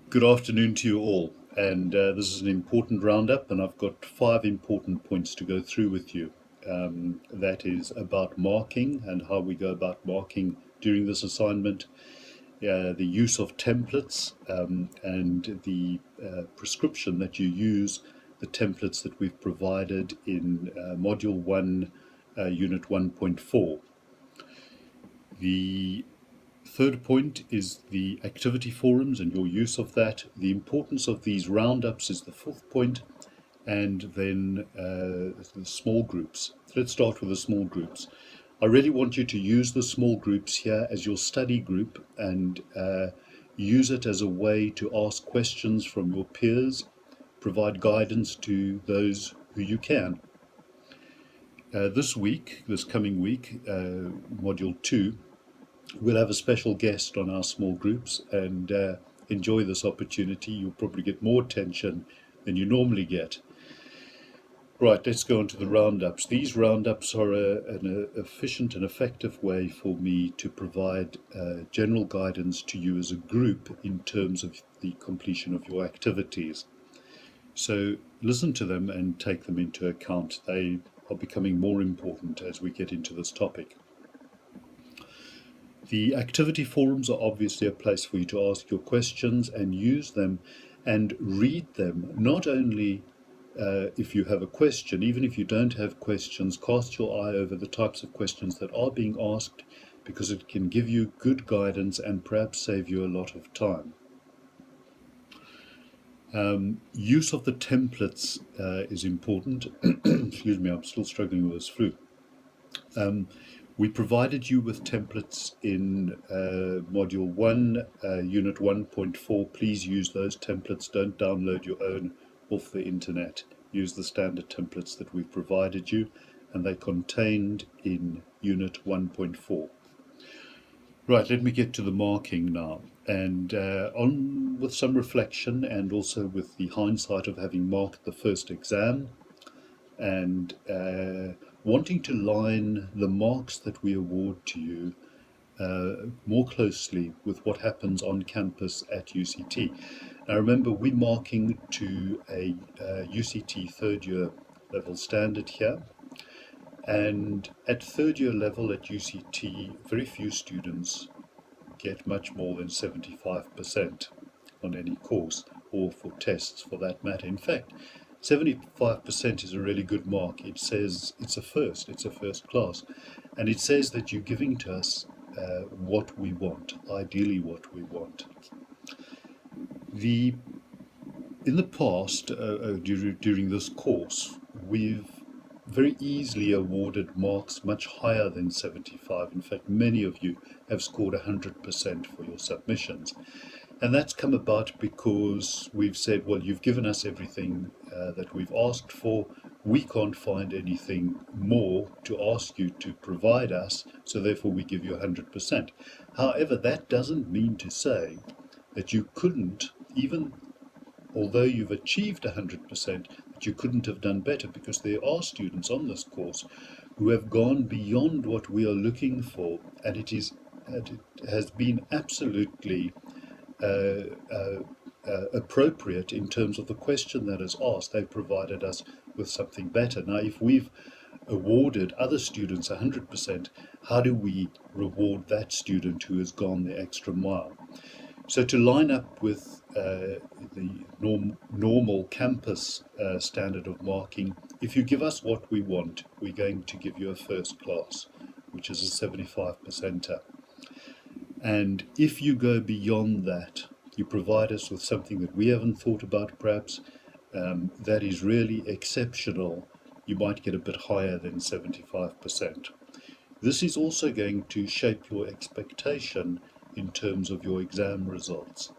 Good afternoon to you all, and this is an important roundup, and I've got 5 important points to go through with you. That is about marking and how we go about marking during this assignment, the use of templates, and the prescription that you use the templates that we've provided in Module 1, Unit 1.4. The third point is the activity forums and your use of that. The importance of these roundups is the fourth point, and then the small groups. Let's start with the small groups. I really want you to use the small groups here as your study group and use it as a way to ask questions from your peers, provide guidance to those who you can. This coming week, Module 2, we'll have a special guest on our small groups, and enjoy this opportunity. You'll probably get more attention than you normally get. Right, let's go on to the roundups. These roundups are an efficient and effective way for me to provide general guidance to you as a group in terms of the completion of your activities. So listen to them and take them into account. They are becoming more important as we get into this topic. The activity forums are obviously a place for you to ask your questions and use them and read them, not only if you have a question. Even if you don't have questions, cast your eye over the types of questions that are being asked, because it can give you good guidance and perhaps save you a lot of time. Use of the templates is important. Excuse me, I'm still struggling with this flu. We provided you with templates in Module 1, Unit 1.4. Please use those templates. Don't download your own off the internet. Use the standard templates that we've provided you, and they're contained in Unit 1.4. Right, let me get to the marking now. And on with some reflection, and also with the hindsight of having marked the first exam, and wanting to line the marks that we award to you more closely with what happens on campus at UCT. Now remember, we're marking to a UCT third year level standard here, and at third year level at UCT, very few students get much more than 75% on any course, or for tests for that matter. In fact, 75% is a really good mark. It says it's a first class, and it says that you're giving to us what we want, ideally what we want. In the past, during this course, we've very easily awarded marks much higher than 75. In fact, many of you have scored 100% for your submissions. And that's come about because we've said, well, you've given us everything that we've asked for. We can't find anything more to ask you to provide us, so therefore we give you 100%. However, that doesn't mean to say that you couldn't, even although you've achieved 100%, that you couldn't have done better, because there are students on this course who have gone beyond what we are looking for, and it has been absolutely appropriate in terms of the question that is asked. They've provided us with something better. Now, if we've awarded other students 100%, how do we reward that student who has gone the extra mile? So to line up with the normal campus standard of marking, if you give us what we want, we're going to give you a first class, which is a 75%er. And if you go beyond that, you provide us with something that we haven't thought about perhaps, that is really exceptional, you might get a bit higher than 75%. This is also going to shape your expectation in terms of your exam results.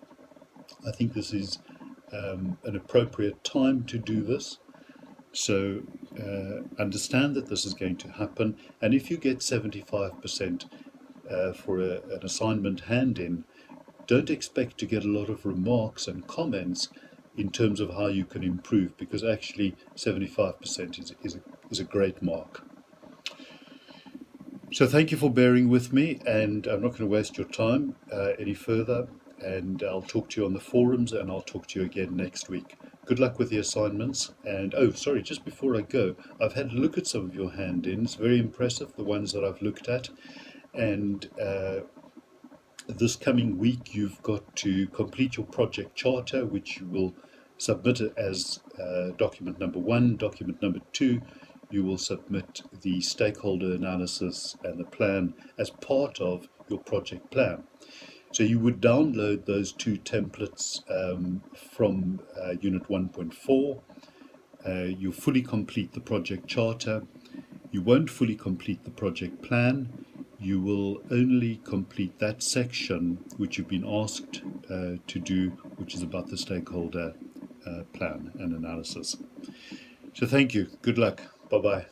I think this is an appropriate time to do this. So understand that this is going to happen, and if you get 75% for an assignment hand-in, don't expect to get a lot of remarks and comments in terms of how you can improve, because actually 75% is a great mark. So thank you for bearing with me, and I'm not going to waste your time any further. and I'll talk to you on the forums, and I'll talk to you again next week. Good luck with the assignments. And oh, sorry, just before I go, I've had a look at some of your hand-ins. Very impressive, the ones that I've looked at. And this coming week, you've got to complete your project charter, which you will submit it as document number 1. Document number 2, you will submit the stakeholder analysis and the plan as part of your project plan. So you would download those 2 templates from Unit 1.4. You fully complete the project charter. You won't fully complete the project plan. You will only complete that section which you've been asked to do, which is about the stakeholder plan and analysis. So thank you. Good luck. Bye-bye.